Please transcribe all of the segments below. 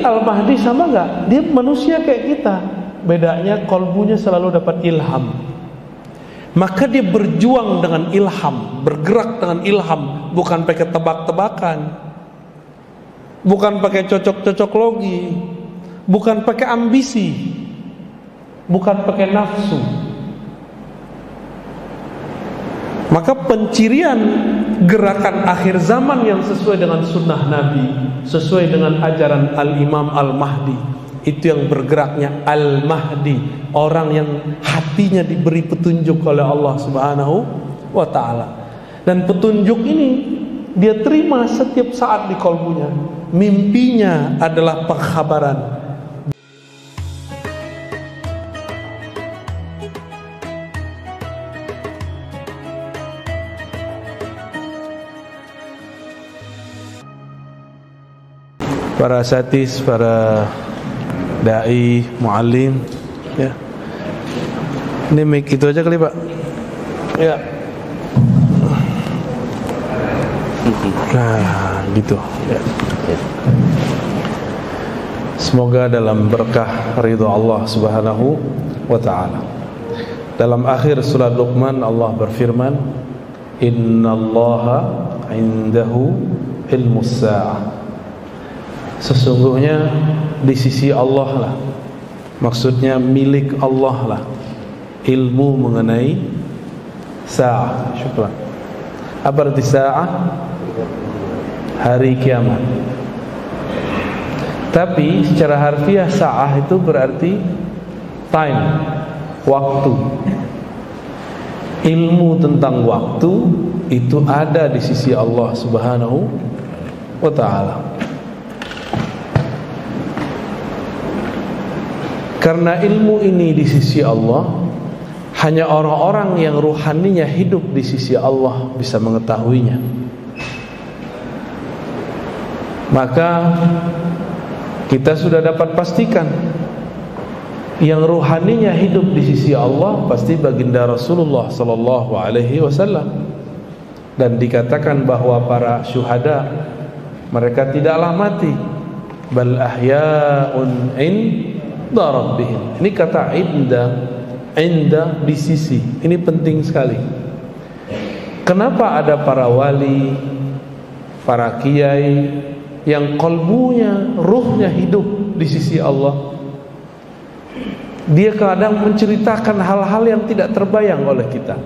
Al-Mahdi sama nggak? Dia manusia kayak kita. Bedanya kolbunya selalu dapat ilham. Maka dia berjuang dengan ilham, bergerak dengan ilham, bukan pakai tebak-tebakan, bukan pakai cocok-cocok logi, bukan pakai ambisi, bukan pakai nafsu. Maka pencirian gerakan akhir zaman yang sesuai dengan sunnah Nabi, sesuai dengan ajaran Al-Imam Al-Mahdi, itu yang bergeraknya Al-Mahdi, orang yang hatinya diberi petunjuk oleh Allah Subhanahu wa ta'ala. Dan petunjuk ini dia terima setiap saat di kolbunya. Mimpinya adalah pengkhabaran. Para satis, para dai, muallim, ya. Ini mic itu aja kali, Pak. Ya. Nah, gitu. Ya. Semoga dalam berkah ridha Allah Subhanahu wa ta'ala. Dalam akhir surat Luqman Allah berfirman, "Innallaha 'indahu ilmus sa'ah." Sesungguhnya di sisi Allah lah, maksudnya milik Allah lah, ilmu mengenai sa'ah. Syukran. Apa arti sa'ah? Hari kiamat. Tapi secara harfiah sa'ah itu berarti time, waktu. Ilmu tentang waktu itu ada di sisi Allah Subhanahu wa ta'ala. Karena ilmu ini di sisi Allah, hanya orang-orang yang ruhaninya hidup di sisi Allah bisa mengetahuinya. Maka kita sudah dapat pastikan yang ruhaninya hidup di sisi Allah pasti baginda Rasulullah sallallahu alaihi wasallam. Dan dikatakan bahwa para syuhada mereka tidaklah mati, bal ahya'un inda rabbihim. Ini kata inda di sisi. Ini penting sekali. Kenapa ada para wali, para kiai yang kolbunya, ruhnya hidup di sisi Allah? Dia kadang menceritakan hal-hal yang tidak terbayang oleh kita.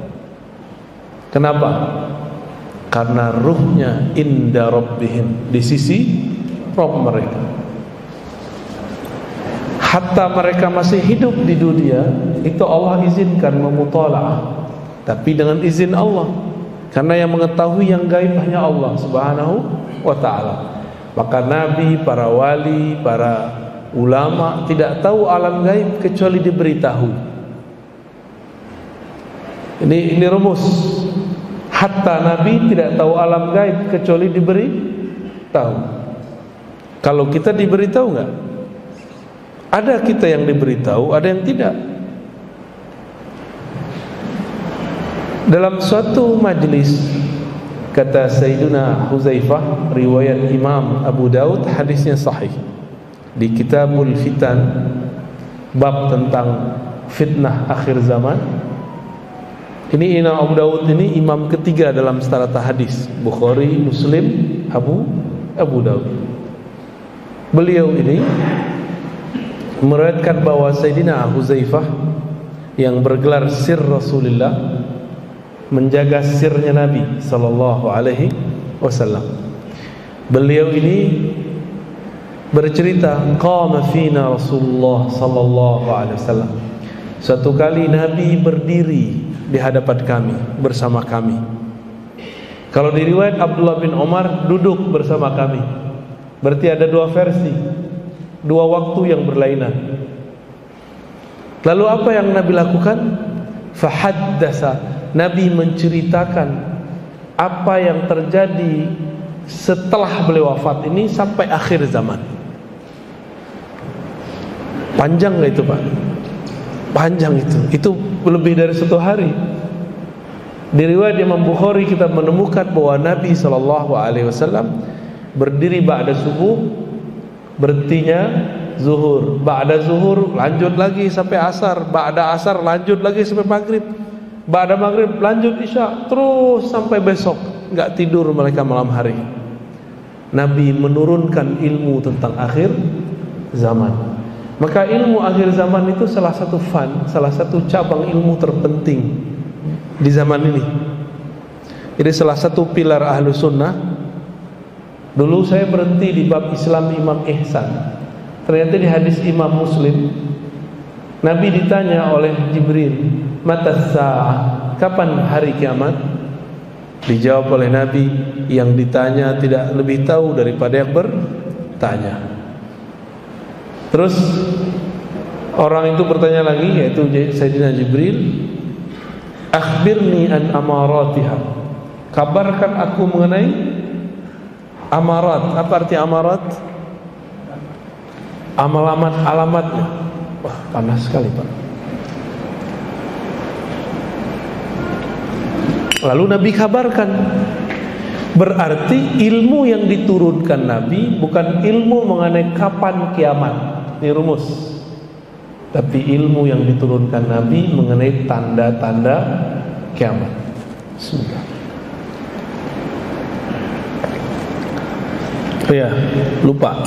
Kenapa? Karena ruhnya inda rabbihim, di sisi Rabb mereka. Hatta mereka masih hidup di dunia, itu Allah izinkan memutalaah, tapi dengan izin Allah. Karena yang mengetahui yang gaib hanya Allah Subhanahu wa ta'ala. Maka nabi, para wali, para ulama tidak tahu alam gaib kecuali diberitahu. Ini rumus. Hatta nabi tidak tahu alam gaib kecuali diberi tahu. Kalau kita diberitahu enggak? Ada kita yang diberitahu, ada yang tidak. Dalam suatu majlis, kata Sayyiduna Huzaifah, riwayat Imam Abu Daud, hadisnya sahih, di Kitabul Fitan, bab tentang fitnah akhir zaman. Ini Imam Abu Daud ini imam ketiga dalam strata hadis, Bukhari, Muslim, Abu Daud. Beliau ini meriwayatkan bahwa Sayyidina Huzaifah yang bergelar sir Rasulullah, menjaga sirnya Nabi sallallahu alaihi wasallam. Beliau ini bercerita, qama fina Rasulullah sallallahu alaihi wasallam. Suatu kali Nabi berdiri di hadapan kami, bersama kami. Kalau di riwayat Abdullah bin Umar duduk bersama kami. Berarti ada dua versi, dua waktu yang berlainan. Lalu apa yang Nabi lakukan? Fahaddasa, Nabi menceritakan apa yang terjadi setelah beliau wafat ini sampai akhir zaman. Panjang gak itu, Pak? Panjang itu. Itu lebih dari 1 hari. Di riwayat Imam Bukhari kita menemukan bahwa Nabi SAW berdiri ba'da subuh, berhentinya zuhur, ba'da zuhur lanjut lagi sampai asar, ba'da asar lanjut lagi sampai maghrib, ba'da maghrib lanjut isya, terus sampai besok. Nggak tidur mereka malam hari. Nabi menurunkan ilmu tentang akhir zaman. Maka ilmu akhir zaman itu salah satu salah satu cabang ilmu terpenting di zaman ini. Jadi salah satu pilar ahlu sunnah. Dulu saya berhenti di bab Islam Imam Ihsan. Ternyata di hadis Imam Muslim, Nabi ditanya oleh Jibril, "Matas sa'ah?" Kapan hari kiamat? Dijawab oleh Nabi, yang ditanya tidak lebih tahu daripada yang bertanya. Terus orang itu bertanya lagi, yaitu Sayyidina Jibril, "Akhbirni an amaratiha." Kabarkan aku mengenai amarat. Apa arti amarat? Alamatnya. Wah, panas sekali, Pak. Lalu Nabi kabarkan. Berarti ilmu yang diturunkan Nabi bukan ilmu mengenai kapan kiamat. Ini rumus. Tapi ilmu yang diturunkan Nabi mengenai tanda-tanda kiamat. Bismillah. Oh ya, lupa.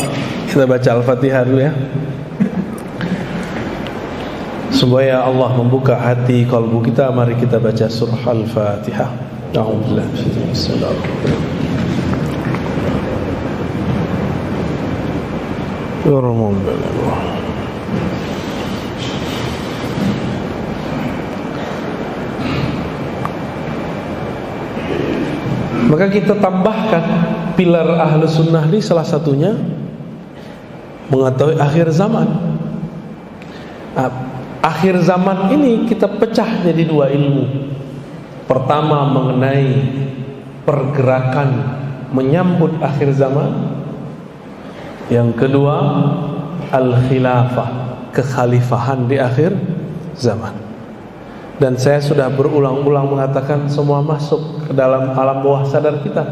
Kita baca Al-Fatihah dulu ya. Supaya Allah membuka hati kalbu kita, mari kita baca surah Al-Fatihah. A'udzubillahi minasyaitonir Maka kita tambahkan pilar ahlu sunnah ini salah satunya mengetahui akhir zaman. Akhir zaman ini kita pecah jadi dua ilmu. Pertama mengenai pergerakan menyambut akhir zaman. Yang kedua al-khilafah, kekhalifahan di akhir zaman. Dan saya sudah berulang-ulang mengatakan semua masuk ke dalam alam bawah sadar kita.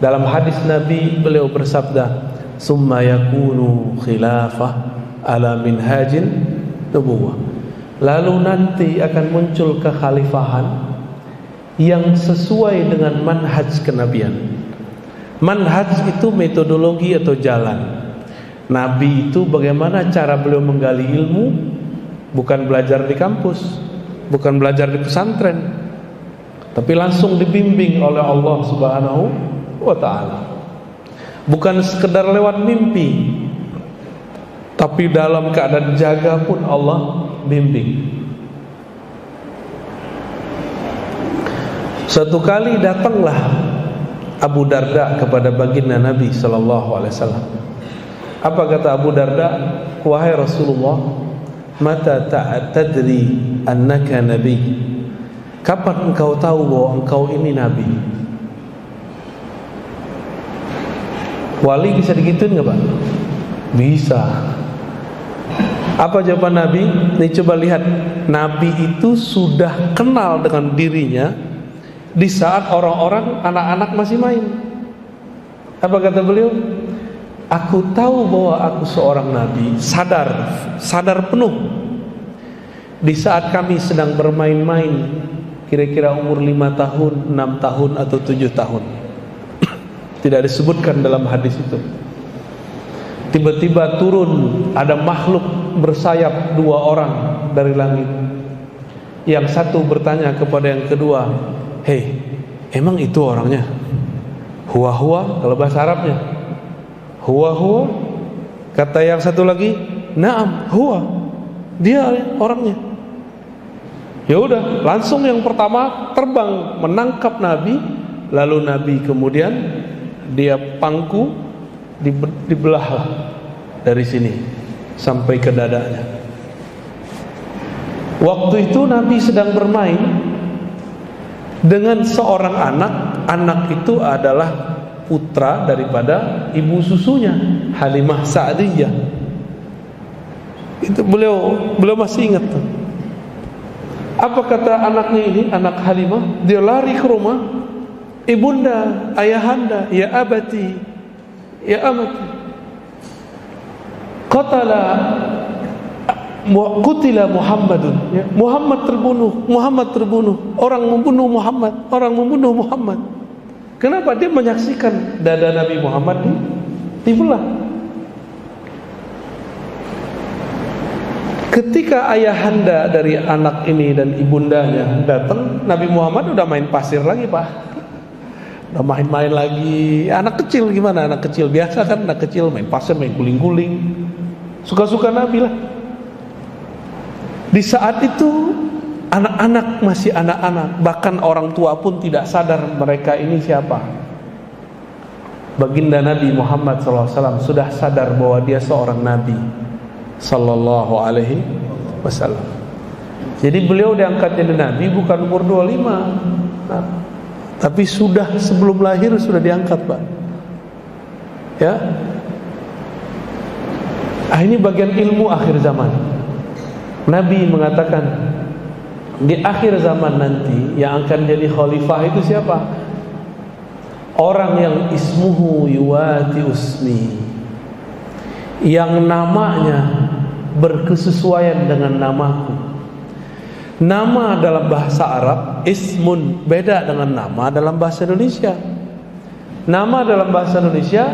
Dalam hadis Nabi beliau bersabda, "Summa yakunu khilafah ala minhajin nubuwah." Lalu nanti akan muncul kekhalifahan yang sesuai dengan manhaj kenabian. Manhaj itu metodologi atau jalan. Nabi itu bagaimana cara beliau menggali ilmu, bukan belajar di kampus, bukan belajar di pesantren, tapi langsung dibimbing oleh Allah Subhanahu wa ta'ala. Bukan sekedar lewat mimpi, tapi dalam keadaan jaga pun Allah bimbing. Suatu kali datanglah Abu Darda kepada baginda Nabi sallallahu alaihi wasallam. Apa kata Abu Darda? "Wahai Rasulullah, mata tadri annaka nabi?" Kapan engkau tahu bahwa engkau ini nabi? Wali bisa digituin nggak, Pak? Bisa. Apa jawaban Nabi? Nih coba lihat, Nabi itu sudah kenal dengan dirinya di saat orang-orang anak-anak masih main. Apa kata beliau? Aku tahu bahwa aku seorang nabi, sadar penuh di saat kami sedang bermain-main, kira-kira umur 5 tahun, 6 tahun atau 7 tahun. Tidak disebutkan dalam hadis itu. Tiba-tiba turun ada makhluk bersayap 2 orang dari langit. Yang satu bertanya kepada yang kedua, "Hei, emang itu orangnya?" "Huwa-huwa," kalau bahasa Arabnya. "Huwa-huwa." Kata yang satu lagi, "Naam, huwa." Dia orangnya. Ya udah, langsung yang pertama terbang menangkap Nabi, lalu Nabi kemudian dia pangku, dibelahlah dari sini sampai ke dadanya. Waktu itu Nabi sedang bermain dengan seorang anak itu adalah putra daripada ibu susunya, Halimah Sa'diyah. Itu beliau masih ingat tuh. Apa kata anaknya ini, anak Halimah? Dia lari ke rumah, "Ibunda, ayahanda, ya abati, ya amati." Qutila Muhammadun, ya. Muhammad terbunuh, orang membunuh Muhammad. Kenapa? Dia menyaksikan dada Nabi Muhammad dibelah. Ketika ayahanda dari anak ini dan ibundanya datang, Nabi Muhammad udah main pasir lagi, Pak. Udah main-main lagi. Anak kecil gimana? Anak kecil biasa kan, anak kecil main pasir, main guling-guling. Suka-suka Nabi lah. Di saat itu anak-anak masih anak-anak, bahkan orang tua pun tidak sadar mereka ini siapa. Baginda Nabi Muhammad SAW sudah sadar bahwa dia seorang Nabi Sallallahu Alaihi Wasallam. Jadi beliau diangkat jadi Nabi bukan umur 25, tapi sudah sebelum lahir sudah diangkat, Pak. Ya. Ini bagian ilmu akhir zaman. Nabi mengatakan di akhir zaman nanti yang akan jadi khalifah itu siapa? Orang yang ismuhu yuwati usmi, yang namanya berkesesuaian dengan namaku. Nama dalam bahasa Arab ismun, beda dengan nama dalam bahasa Indonesia. Nama dalam bahasa Indonesia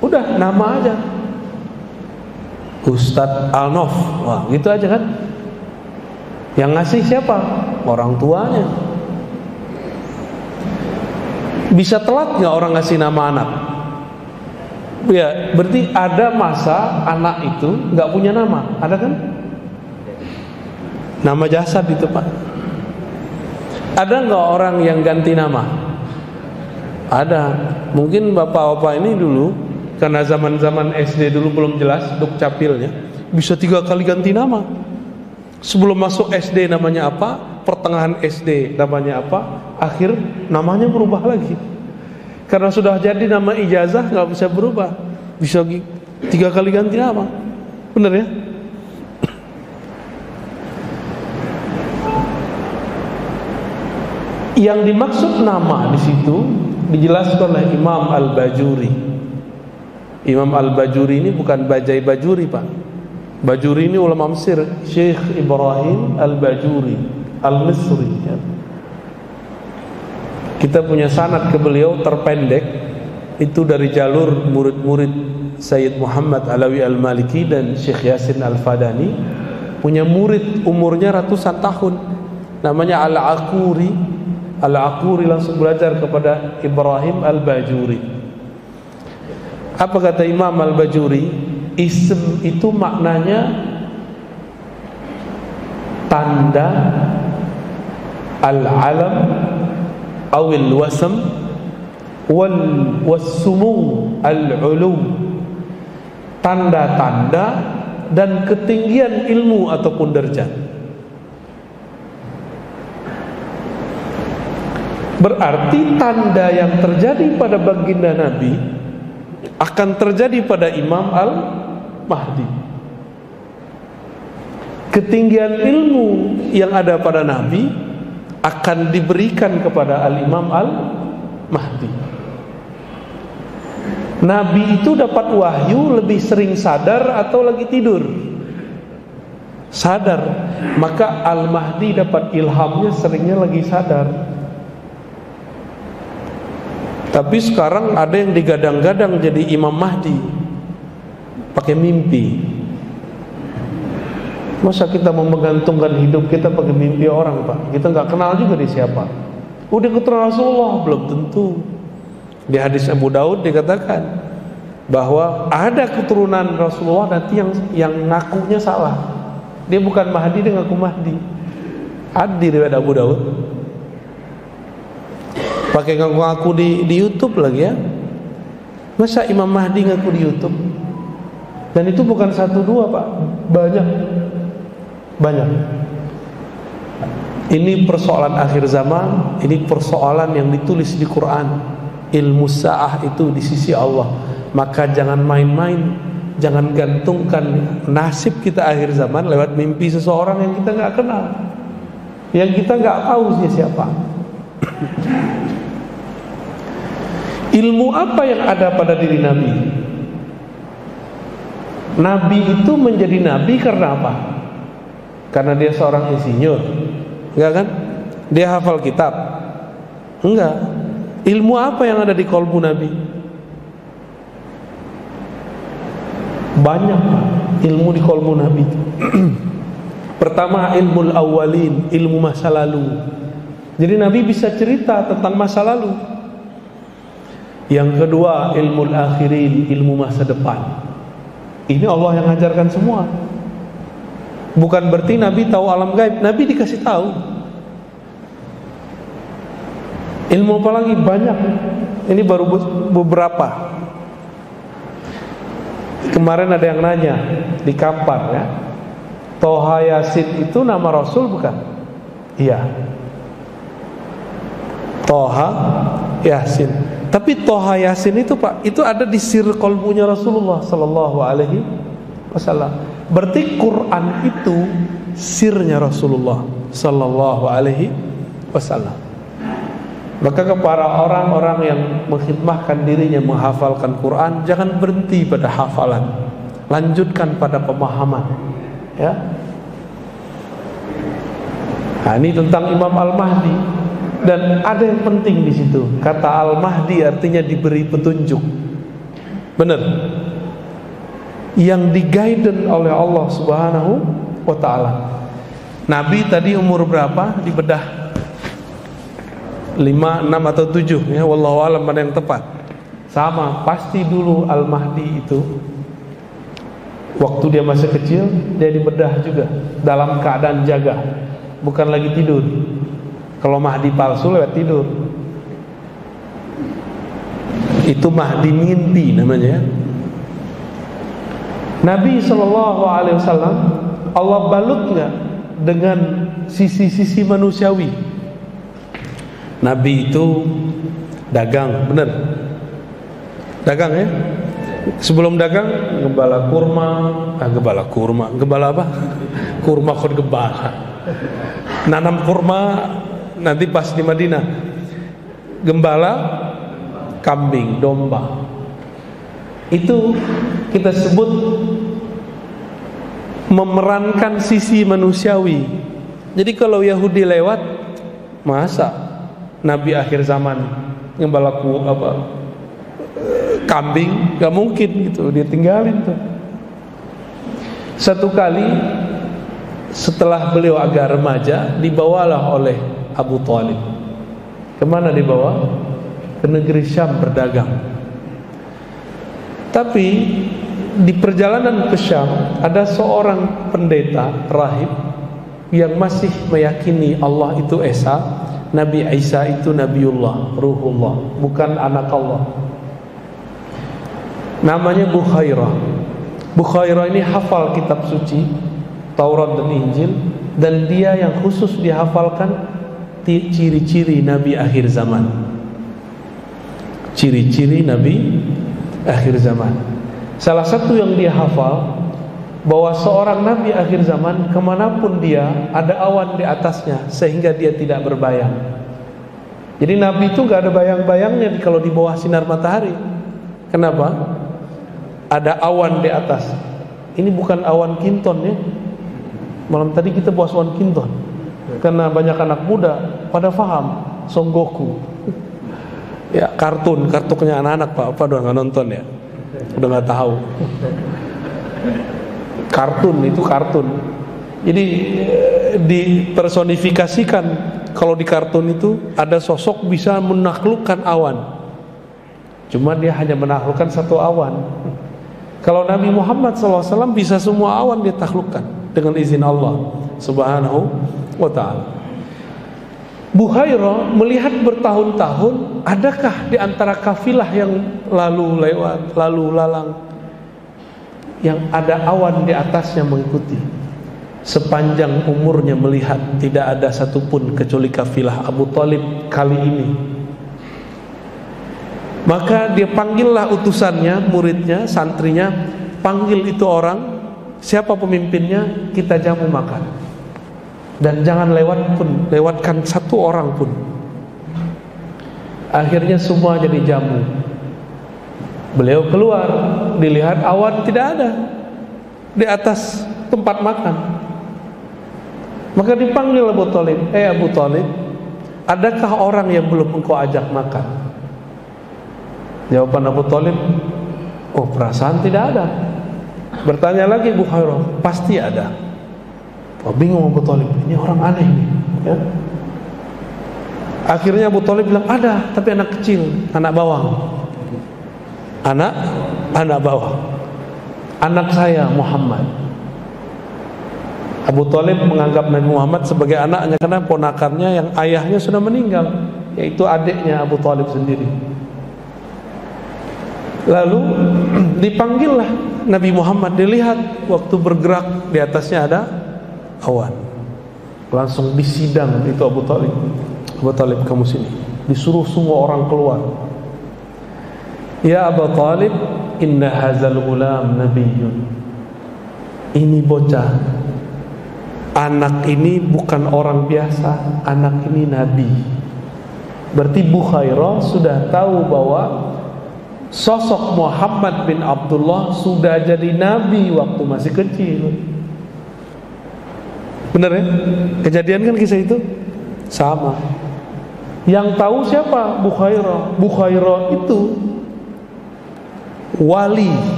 udah nama aja, Ustadz Alnof, wah gitu aja kan. Yang ngasih siapa? Orang tuanya. Bisa telat nggak orang ngasih nama anak? Ya, berarti ada masa anak itu nggak punya nama, ada kan? Nama jasad itu, Pak. Ada nggak orang yang ganti nama? Ada. Mungkin bapak-bapak ini dulu, karena zaman-zaman SD dulu belum jelas dukcapilnya, bisa 3 kali ganti nama. Sebelum masuk SD namanya apa, pertengahan SD namanya apa, akhir namanya berubah lagi. Karena sudah jadi nama ijazah nggak bisa berubah, bisa 3 kali ganti nama, bener ya? Yang dimaksud nama di situ dijelaskan oleh Imam Al-Bajuri. Imam Al-Bajuri ini bukan Bajai Bajuri, Pak. Bajuri ini ulama Mesir, Syekh Ibrahim Al-Bajuri Al-Misri, ya. Kita punya sanad ke beliau terpendek, itu dari jalur murid-murid Sayyid Muhammad Alawi Al-Maliki dan Syekh Yasin Al-Fadani. Punya murid umurnya ratusan tahun, namanya Al-Aquri. Al-Aquri langsung belajar kepada Ibrahim Al-Bajuri. Apa kata Imam Al-Bajuri? Ism itu maknanya tanda, al-alam awil wasam wal-sumu al-ulu, tanda-tanda dan ketinggian ilmu ataupun derajat. Berarti tanda yang terjadi pada baginda Nabi akan terjadi pada Imam Al-Mahdi. Ketinggian ilmu yang ada pada Nabi akan diberikan kepada Al-Imam Al-Mahdi. Nabi itu dapat wahyu lebih sering sadar atau lagi tidur? Sadar. Maka Al-Mahdi dapat ilhamnya seringnya lagi sadar. Tapi sekarang ada yang digadang-gadang jadi Imam Mahdi pakai mimpi. Masa kita mau menggantungkan hidup kita pakai mimpi orang, Pak? Kita nggak kenal juga dia siapa. Udah ketemu Rasulullah belum tentu. Di hadis Abu Daud dikatakan bahwa ada keturunan Rasulullah nanti yang ngakunya salah. Dia bukan Mahdi, dia ngaku Mahdi. Ada di riwayat Abu Daud. Pakai ngaku-ngaku di YouTube lagi ya. Masa Imam Mahdi ngaku di YouTube? Dan itu bukan 1 2, Pak. Banyak. Ini persoalan akhir zaman. Ini persoalan yang ditulis di Quran. Ilmu sa'ah itu di sisi Allah. Maka jangan main-main, jangan gantungkan nasib kita akhir zaman lewat mimpi seseorang yang kita nggak kenal, yang kita nggak tahu dia siapa. Ilmu apa yang ada pada diri Nabi? Nabi itu menjadi nabi karena apa? Karena dia seorang insinyur? Enggak kan? Dia hafal kitab? Enggak. Ilmu apa yang ada di kolbu Nabi? Banyak ilmu di kolbu Nabi. Pertama, ilmu awalin, ilmu masa lalu. Jadi Nabi bisa cerita tentang masa lalu. Yang kedua, ilmu akhirin, ilmu masa depan. Ini Allah yang ajarkan semua. Bukan berarti Nabi tahu alam gaib. Nabi dikasih tahu. Ilmu apa lagi? Banyak. Ini baru beberapa. Kemarin ada yang nanya di Kampar ya, Toha Yasin itu nama Rasul bukan? Iya, Toha Yasin. Tapi Toha Yasin itu Pak, itu ada di sir kolbunya Rasulullah Sallallahu Alaihi Wasallam. Berarti Quran itu sirnya Rasulullah Sallallahu Alaihi Wasallam. Maka kepada orang-orang yang mengkhidmahkan dirinya menghafalkan Quran, jangan berhenti pada hafalan, lanjutkan pada pemahaman. Ya. Nah, ini tentang Imam Al-Mahdi. Dan ada yang penting di situ. Kata Al-Mahdi artinya diberi petunjuk. Benar. Yang di-guidance oleh Allah Subhanahu wa ta'ala. Nabi tadi umur berapa? Dibedah 5, 6 atau 7 ya, wallahu alam mana yang tepat. Sama, pasti dulu Al-Mahdi itu waktu dia masih kecil, dia dibedah juga dalam keadaan jaga, bukan lagi tidur. Kalau Mahdi palsu lewat tidur, itu Mahdi mimpi namanya. Nabi SAW Allah balut nggak dengan sisi-sisi manusiawi? Nabi itu dagang, benar? Dagang ya? Sebelum dagang gembala kurma, gembala apa? Kurma kod gembala. Nanam kurma nanti pas di Madinah. Gembala kambing, domba. Itu kita sebut memerankan sisi manusiawi. Jadi kalau Yahudi lewat, masa Nabi akhir zaman gembala kambing, gak mungkin gitu, dia tinggalin tuh. Satu kali setelah beliau agak remaja, dibawalah oleh Abu Thalib. Kemana dibawa? Ke negeri Syam berdagang. Tapi di perjalanan ke Syam ada seorang pendeta rahib yang masih meyakini Allah itu Esa, Nabi Isa itu Nabiullah, Ruhullah, bukan anak Allah. Namanya Bukhairah. Bukhairah ini hafal kitab suci Taurat dan Injil, dan dia yang khusus dihafalkan ciri-ciri Nabi akhir zaman. Ciri-ciri Nabi akhir zaman. Salah satu yang dia hafal, bahwa seorang Nabi akhir zaman kemanapun dia ada awan di atasnya sehingga dia tidak berbayang. Jadi Nabi itu gak ada bayang-bayangnya kalau di bawah sinar matahari. Kenapa? Ada awan di atas. Ini bukan awan kinton ya. Malam tadi kita bahas awan kinton, karena banyak anak muda pada paham Son Goku. Ya, kartunnya anak-anak Pak, apa udah nggak nonton ya, udah nggak tahu. Kartun itu kartun. Jadi dipersonifikasikan. Kalau di kartun itu ada sosok bisa menaklukkan awan. Cuma dia hanya menaklukkan satu awan. Kalau Nabi Muhammad SAW bisa semua awan dia taklukkan dengan izin Allah Subhanahu wa ta'ala. Bukhairah melihat bertahun-tahun, adakah di antara kafilah yang lalu lewat, lalu lalang, yang ada awan di atasnya mengikuti. Sepanjang umurnya melihat tidak ada satupun kecuali kafilah Abu Thalib kali ini. Maka dia panggillah utusannya, muridnya, santrinya, panggil itu orang, siapa pemimpinnya, kita jamu makan. Dan jangan lewatkan satu orang pun. Akhirnya semua jadi jamu. Beliau keluar, dilihat awan tidak ada. di atas tempat makan. Maka dipanggil Abu Thalib, Abu Thalib, adakah orang yang belum engkau ajak makan? Jawaban Abu Thalib, oh perasaan tidak ada. Bertanya lagi Bukhairah, pasti ada. Oh, bingung Abu Thalib, ini orang aneh nih, ya. Akhirnya Abu Thalib bilang, ada, tapi anak kecil, anak bawang. Anak bawang. Anak saya Muhammad. Abu Thalib menganggap Nabi Muhammad sebagai anaknya karena ponakannya yang ayahnya sudah meninggal, yaitu adiknya Abu Thalib sendiri. Lalu dipanggillah Nabi Muhammad, dilihat waktu bergerak di atasnya ada awan. Langsung disidang itu Abu Thalib. Abu Thalib, kamu sini. Disuruh semua orang keluar. Ya Abu Thalib, inna hazal gulam nabiyyun. Ini bocah, anak ini bukan orang biasa, anak ini nabi. Berarti Bukhairah sudah tahu bahwa sosok Muhammad bin Abdullah sudah jadi nabi waktu masih kecil. Benar ya? Kejadian kan kisah itu sama. Yang tahu siapa? Bukhairah. Bukhairah itu wali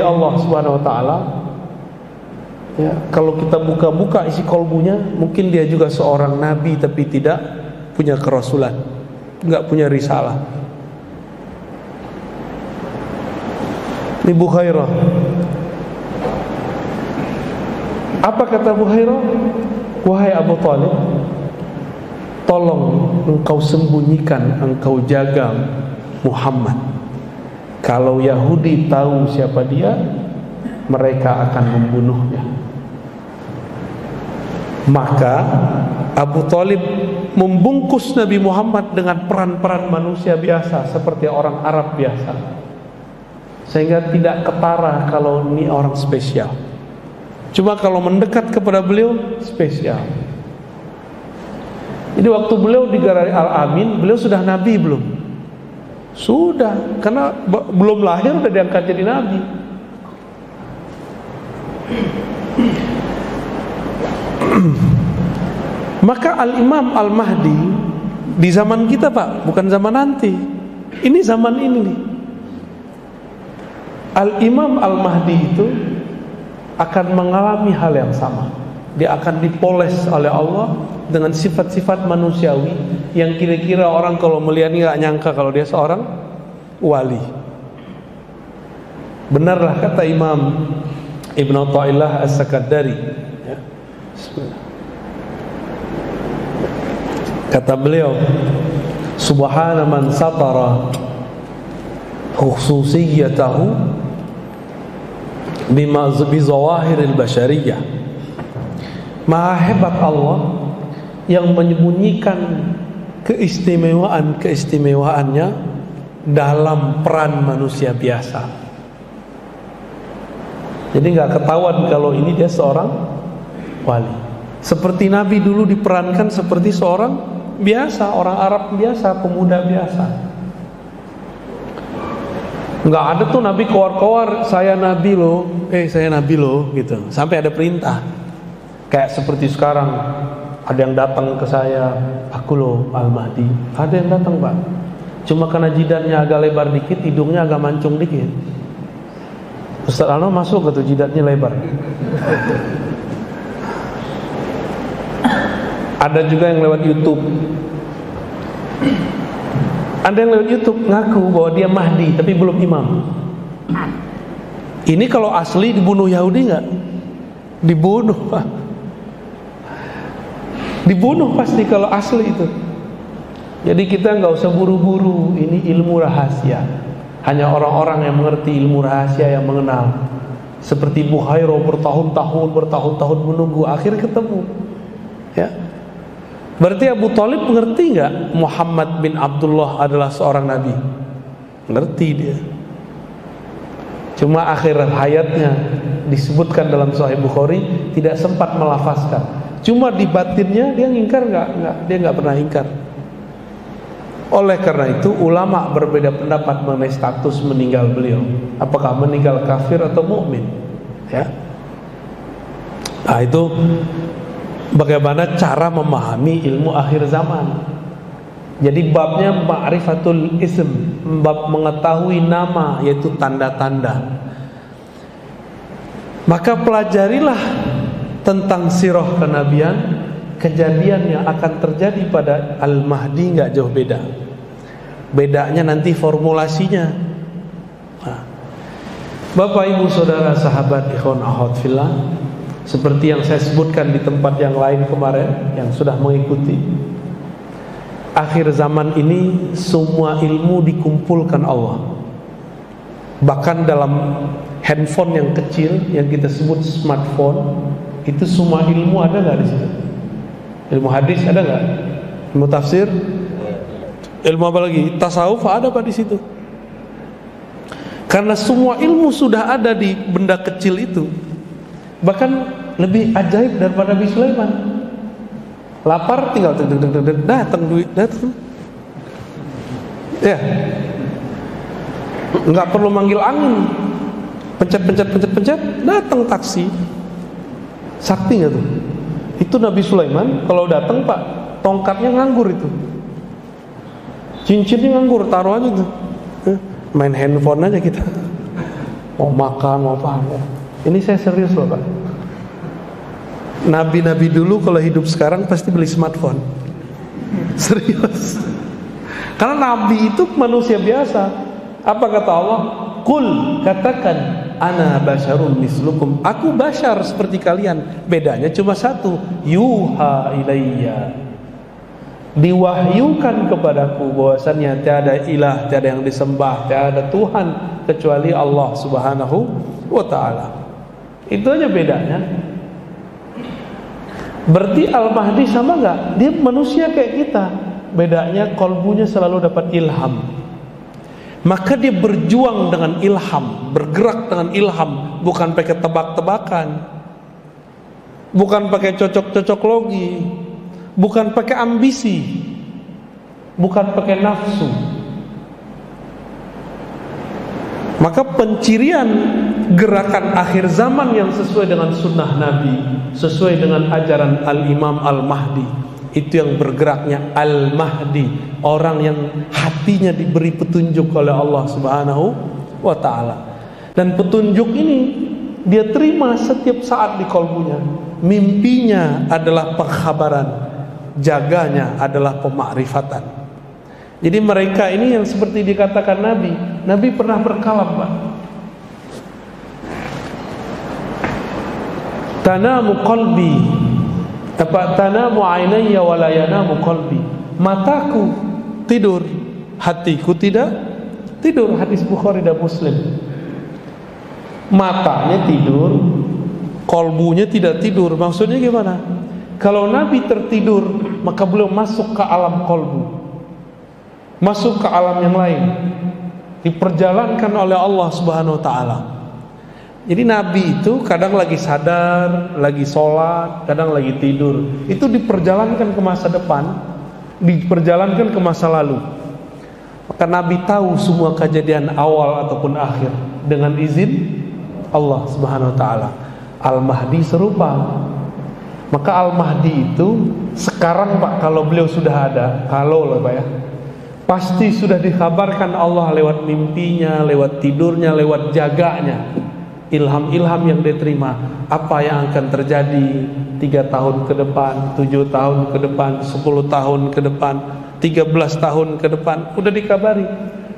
Allah Subhanahu wa taala. Ya, kalau kita buka-buka isi kolbunya, mungkin dia juga seorang nabi tapi tidak punya kerasulan, enggak punya risalah. Ini Bukhairah. Apa kata Bukhairah? Wahai Abu Thalib, tolong engkau sembunyikan, engkau jaga Muhammad. Kalau Yahudi tahu siapa dia, mereka akan membunuhnya. Maka Abu Thalib membungkus Nabi Muhammad dengan peran-peran manusia biasa, seperti orang Arab biasa, sehingga tidak ketara kalau ini orang spesial. Cuma kalau mendekat kepada beliau spesial. Jadi waktu beliau digelar Al-Amin, beliau sudah nabi belum? Sudah, karena belum lahir udah diangkat jadi nabi. Maka Al-Imam Al-Mahdi di zaman kita, Pak, bukan zaman nanti. Ini zaman ini nih. Al-Imam Al-Mahdi itu akan mengalami hal yang sama. Dia akan dipoles oleh Allah dengan sifat-sifat manusiawi yang kira-kira orang kalau melihat ini gak nyangka kalau dia seorang wali. Benarlah kata Imam Ibn Athaillah As-Sakandari, ya. Kata beliau, subhana man satara khususiyatahu bima bizawahiril bashariyah. Maha hebat Allah yang menyembunyikan keistimewaan-keistimewaannya dalam peran manusia biasa. Jadi gak ketahuan kalau ini dia seorang wali. Seperti Nabi dulu diperankan seperti seorang biasa, orang Arab biasa, pemuda biasa. Nggak ada tuh Nabi keluar-keluar, saya Nabi loh, saya Nabi loh, gitu. Sampai ada perintah. Kayak seperti sekarang, ada yang datang ke saya, aku loh Al-Mahdi. Ada yang datang, Pak. Cuma karena jidatnya agak lebar dikit, hidungnya agak mancung dikit. Ustaz Ano masuk ke tuh jidatnya lebar. Ada juga yang lewat YouTube. Ada yang lewat YouTube ngaku bahwa dia Mahdi tapi belum imam. Ini kalau asli dibunuh Yahudi nggak? Dibunuh, Pak. Dibunuh pasti kalau asli itu. Jadi kita nggak usah buru-buru. Ini ilmu rahasia. Hanya orang-orang yang mengerti ilmu rahasia yang mengenal. Seperti Bukhairah bertahun-tahun menunggu, akhir ketemu. Ya. Berarti Abu Thalib mengerti nggak Muhammad bin Abdullah adalah seorang nabi? Ngerti dia. Cuma akhir hayatnya disebutkan dalam Sahih Bukhari tidak sempat melafazkan. Cuma di batinnya dia ngingkar nggak? Dia nggak pernah ingkar. Oleh karena itu ulama berbeda pendapat mengenai status meninggal beliau. Apakah meninggal kafir atau mukmin? Ya. Nah, itu bagaimana cara memahami ilmu akhir zaman. Jadi babnya ma'rifatul ism, bab mengetahui nama, yaitu tanda-tanda. Maka pelajarilah tentang sirah kenabian, kejadian yang akan terjadi pada Al-Mahdi nggak jauh beda. Bedanya nanti formulasinya. Nah, Bapak, Ibu, Saudara, sahabat, ikhwan, akhwat fillah, seperti yang saya sebutkan di tempat yang lain kemarin, yang sudah mengikuti, akhir zaman ini semua ilmu dikumpulkan Allah. Bahkan dalam handphone yang kecil yang kita sebut smartphone, itu semua ilmu ada nggak di situ? Ilmu hadis ada nggak? Ilmu tafsir? Ilmu apa lagi? Tasawuf ada apa di situ? Karena semua ilmu sudah ada di benda kecil itu. Bahkan lebih ajaib daripada Nabi Sulaiman. Lapar tinggal datang duit, datang. Ya. Enggak perlu manggil angin. Pencet, datang taksi. Sakti enggak tuh? Itu Nabi Sulaiman kalau datang, Pak, tongkatnya nganggur itu. Cincinnya nganggur, taruh aja tuh. Main handphone aja kita. Mau makan, mau apa. Ini saya serius loh, Pak. Nabi-nabi dulu kalau hidup sekarang pasti beli smartphone. Serius. Karena Nabi itu manusia biasa. Apa kata Allah? Qul, katakan, ana basyarum mislukum. Aku basyar seperti kalian. Bedanya cuma satu, yuha ilayya. Diwahyukan kepadaku bahwasannya tiada ilah, tiada yang disembah, tiada Tuhan kecuali Allah Subhanahu wa ta'ala. Itu aja bedanya. Berarti Al-Mahdi sama enggak? Dia manusia kayak kita. Bedanya kolbunya selalu dapat ilham. Maka dia berjuang dengan ilham, bergerak dengan ilham, bukan pakai tebak-tebakan, bukan pakai cocok-cocok logi, bukan pakai ambisi, bukan pakai nafsu. Maka pencirian gerakan akhir zaman yang sesuai dengan sunnah Nabi, sesuai dengan ajaran Al-Imam Al-Mahdi, itu yang bergeraknya Al-Mahdi, orang yang hatinya diberi petunjuk oleh Allah Subhanahu wa ta'ala. Dan petunjuk ini dia terima setiap saat di kalbunya. Mimpinya adalah pengkhabaran, jaganya adalah pemakrifatan. Jadi mereka ini yang seperti dikatakan Nabi pernah berkalam, Pak. Tanamu qalbi, tanamu ainayya wa la yanamu qalbi. Mataku tidur, hatiku tidak tidur. Hadis Bukhari dan Muslim. Matanya tidur, kolbunya tidak tidur. Maksudnya gimana? Kalau Nabi tertidur, maka beliau masuk ke alam kolbu, masuk ke alam yang lain, diperjalankan oleh Allah Subhanahu wa ta'ala. Jadi Nabi itu kadang lagi sadar, lagi sholat, kadang lagi tidur. Itu diperjalankan ke masa depan, diperjalankan ke masa lalu. Maka Nabi tahu semua kejadian awal ataupun akhir dengan izin Allah Subhanahu wa ta'ala. Al-Mahdi serupa. Maka Al-Mahdi itu sekarang, Pak, kalau beliau sudah ada, kalau lah Pak ya, pasti sudah dikabarkan Allah lewat mimpinya, lewat tidurnya, lewat jaganya, ilham-ilham yang dia terima. Apa yang akan terjadi 3 tahun ke depan, 7 tahun ke depan, 10 tahun ke depan, 13 tahun ke depan, udah dikabari.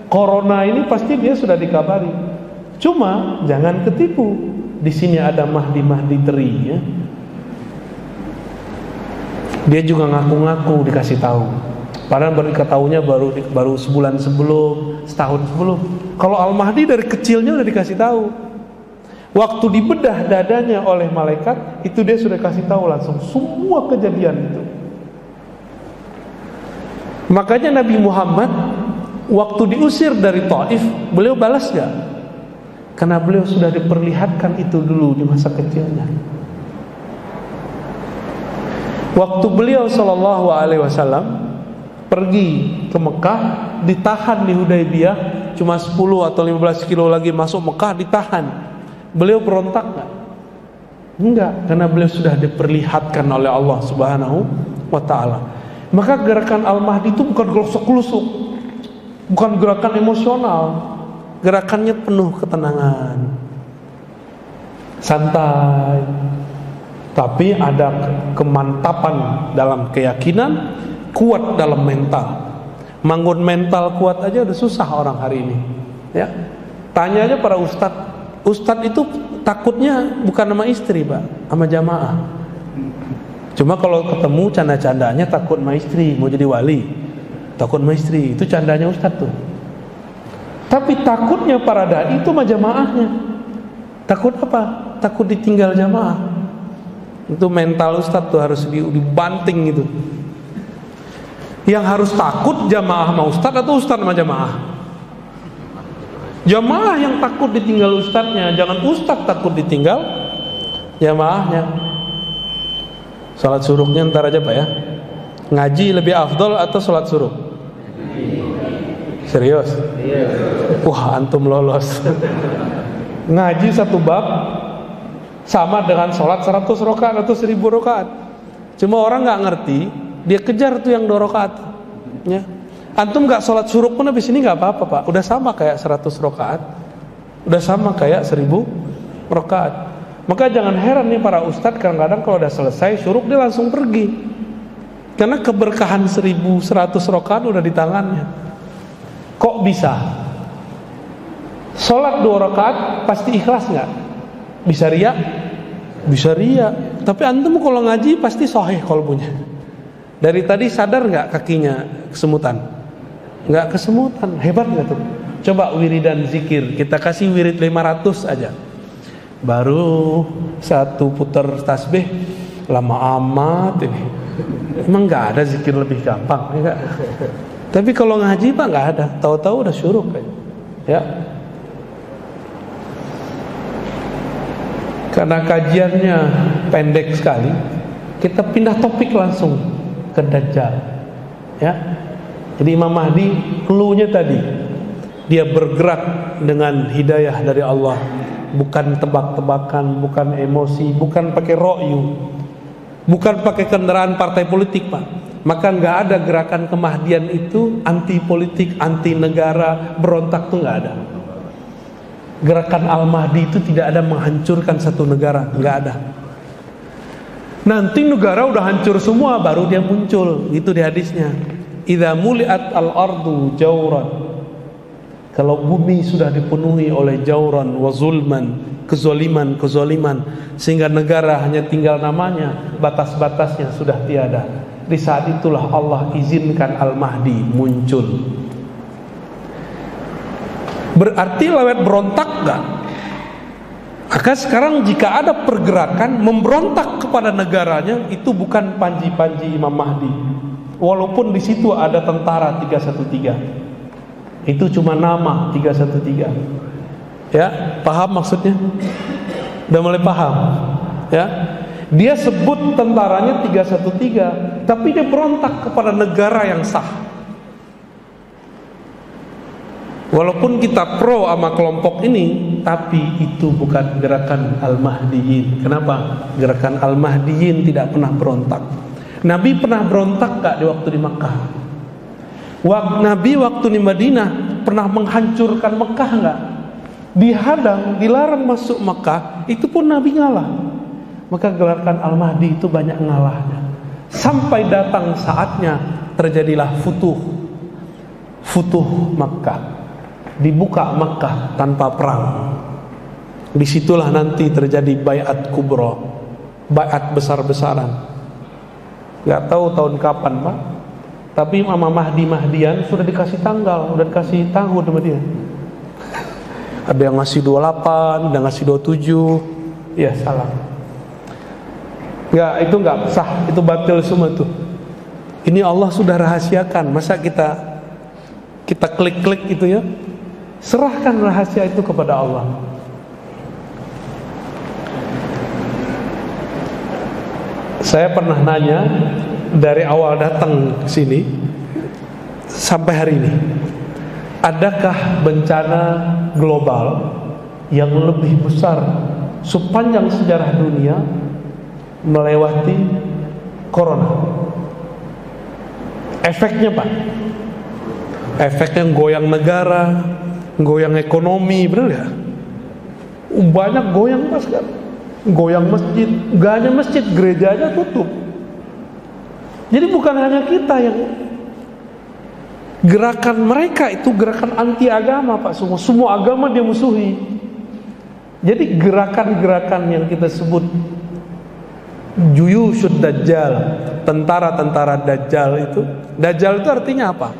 Corona ini pasti dia sudah dikabari. Cuma jangan ketipu, di sini ada Mahdi teri ya. Dia juga ngaku-ngaku dikasih tahu. Padahal baru diketahuinya baru sebulan sebelum, setahun sebelum. Kalau Al-Mahdi dari kecilnya udah dikasih tahu. Waktu dibedah dadanya oleh malaikat, itu dia sudah kasih tahu langsung semua kejadian itu. Makanya Nabi Muhammad waktu diusir dari Taif, beliau balas gak? Karena beliau sudah diperlihatkan itu dulu di masa kecilnya. Waktu beliau SAW pergi ke Mekah, ditahan di Hudaybiyah, cuma 10 atau 15 kilo lagi masuk Mekah, ditahan. Beliau berontak gak? Enggak, karena beliau sudah diperlihatkan oleh Allah Subhanahu wa ta'ala. Maka gerakan Al-Mahdi itu bukan gelosok-gelusuk, bukan gerakan emosional. Gerakannya penuh ketenangan, santai, tapi ada kemantapan dalam keyakinan, kuat dalam mental. Bangun mental kuat aja udah susah orang hari ini, ya. Tanya aja para ustadz itu takutnya bukan sama istri, Pak, sama jamaah. Cuma kalau ketemu canda-candanya takut sama istri, mau jadi wali, takut sama istri, itu candanya ustadz tuh. Tapi takutnya para dai itu sama jamaahnya. Takut apa? Takut ditinggal jamaah. Itu mental ustadz tuh harus dibanting gitu. Yang harus takut jamaah sama ustadz atau ustadz sama jamaah? Jamaah yang takut ditinggal ustadznya, jangan ustadz takut ditinggal jamaahnya. Salat suruhnya ntar aja Pak ya. Ngaji lebih afdol atau salat suruh? Serius? Wah, antum lolos. Ngaji satu bab sama dengan salat 100 rakaat atau 1000 rakaat. Cuma orang nggak ngerti, dia kejar tuh yang 2 rakaat. Ya. Antum nggak sholat suruh pun habis ini nggak apa-apa Pak. Udah sama kayak 100 rakaat, udah sama kayak 1000 rakaat. Maka jangan heran nih para ustadz kadang-kadang kalau udah selesai suruh dia langsung pergi, karena keberkahan 1100 rakaat udah di tangannya. Kok bisa? Sholat 2 rakaat pasti ikhlas nggak? Bisa riya? Bisa riya. Tapi antum kalau ngaji pasti sahih qalbunya. Dari tadi sadar nggak kakinya kesemutan? Nggak kesemutan, hebat nggak tuh? Coba wiridan zikir, kita kasih wirid 500 aja, baru satu putar tasbih lama amat ini. Emang nggak ada zikir lebih gampang, enggak? Tapi kalau ngaji Pak nggak ada, tahu-tahu udah syuruk kayak, ya. Karena kajiannya pendek sekali, kita pindah topik langsung ke Dajjal, ya. Jadi Imam Mahdi clue-nya tadi, dia bergerak dengan hidayah dari Allah, bukan tebak-tebakan, bukan emosi, bukan pakai ro'yu, bukan pakai kendaraan partai politik Pak. Maka nggak ada gerakan kemahdian itu anti politik, anti negara, berontak tuh nggak ada. Gerakan Al-Mahdi itu tidak ada menghancurkan satu negara, nggak ada. Nanti negara udah hancur semua baru dia muncul, itu di hadisnya. Idza muliat al-ardu jauran, kalau bumi sudah dipenuhi oleh jauran wa zulman, kezaliman, sehingga negara hanya tinggal namanya, batas-batasnya sudah tiada. Di saat itulah Allah izinkan Al-Mahdi muncul. Berarti lewat berontak gak? Maka sekarang jika ada pergerakan memberontak kepada negaranya, itu bukan panji-panji Imam Mahdi. Walaupun di situ ada tentara 313, itu cuma nama 313. Ya, paham maksudnya? Udah mulai paham? Ya, dia sebut tentaranya 313, tapi dia berontak kepada negara yang sah. Walaupun kita pro sama kelompok ini, tapi itu bukan gerakan Al-Mahdiyin. Kenapa? Gerakan Al-Mahdiyin tidak pernah berontak. Nabi pernah berontak gak di waktu di Makkah? Nabi waktu di Madinah pernah menghancurkan Mekah gak? Dihadang, dilarang masuk Mekah, itu pun Nabi ngalah. Maka gerakan Al-Mahdi itu banyak ngalahnya. Sampai datang saatnya terjadilah Futuh Makkah. Dibuka Makkah tanpa perang. Disitulah nanti terjadi Bai'at Kubra, Bai'at besar-besaran. Gak tahu tahun kapan Pak, tapi Imam Mahdian sudah dikasih tanggal, sudah dikasih tahun sama dia. Ada yang ngasih 28, ada yang ngasih 27. Ya salah. Enggak, itu enggak sah, itu batil semua tuh. Ini Allah sudah rahasiakan, masa kita klik-klik itu ya. Serahkan rahasia itu kepada Allah. Saya pernah nanya dari awal datang ke sini sampai hari ini, adakah bencana global yang lebih besar sepanjang sejarah dunia melewati corona. Efeknya Pak, efeknya goyang negara, goyang ekonomi, benar gak? Banyak goyang Mas kan, goyang masjid, gak hanya masjid, gereja aja tutup. Jadi bukan hanya kita yang gerakan mereka itu gerakan anti agama Pak, semua agama dia musuhi. Jadi gerakan-gerakan yang kita sebut juyushud dajjal, tentara-tentara dajjal itu artinya apa?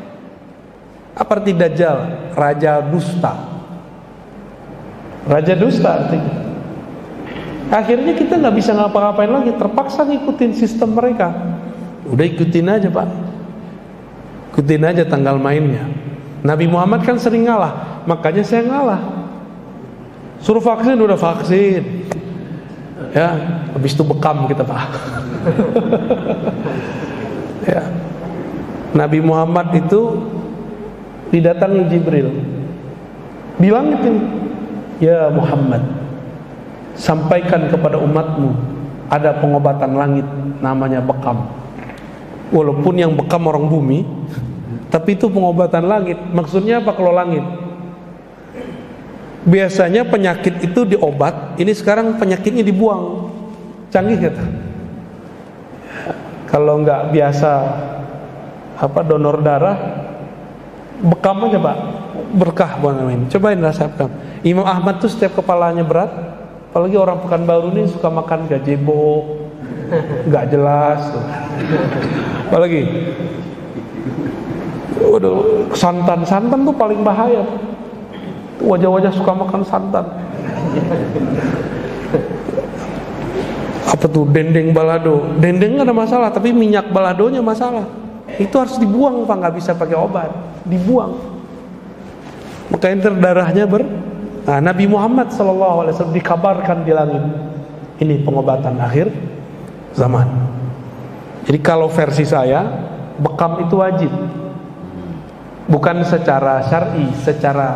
Apa arti dajjal? Raja dusta. Raja dusta artinya. Akhirnya kita nggak bisa ngapa-ngapain lagi, terpaksa ngikutin sistem mereka. Udah ikutin aja Pak, ikutin aja tanggal mainnya. Nabi Muhammad kan sering ngalah, makanya saya ngalah. Suruh vaksin, udah vaksin. Ya, habis itu bekam kita Pak. Ya. Nabi Muhammad itu didatangi Jibril, bilang itu, ya Muhammad, sampaikan kepada umatmu ada pengobatan langit namanya bekam. Walaupun yang bekam orang bumi, tapi itu pengobatan langit. Maksudnya apa kalau langit? Biasanya penyakit itu diobat, ini sekarang penyakitnya dibuang. Canggih gitu. Kalau nggak biasa donor darah, bekam aja Pak, berkah banget. Cobain rasakan. Imam Ahmad tuh setiap kepalanya berat, apalagi orang Pekanbaru ini suka makan gazebo, nggak jelas tuh. Apalagi waduh, santan tuh paling bahaya. Wajah-wajah suka makan santan. Apa tuh dendeng balado? Dendeng nggak ada masalah, tapi minyak baladonya masalah. Itu harus dibuang Pak, nggak bisa pakai obat, dibuang. Makanya darahnya Nah, Nabi Muhammad SAW dikabarkan di langit, ini pengobatan akhir zaman. Jadi kalau versi saya, bekam itu wajib, bukan secara syar'i, secara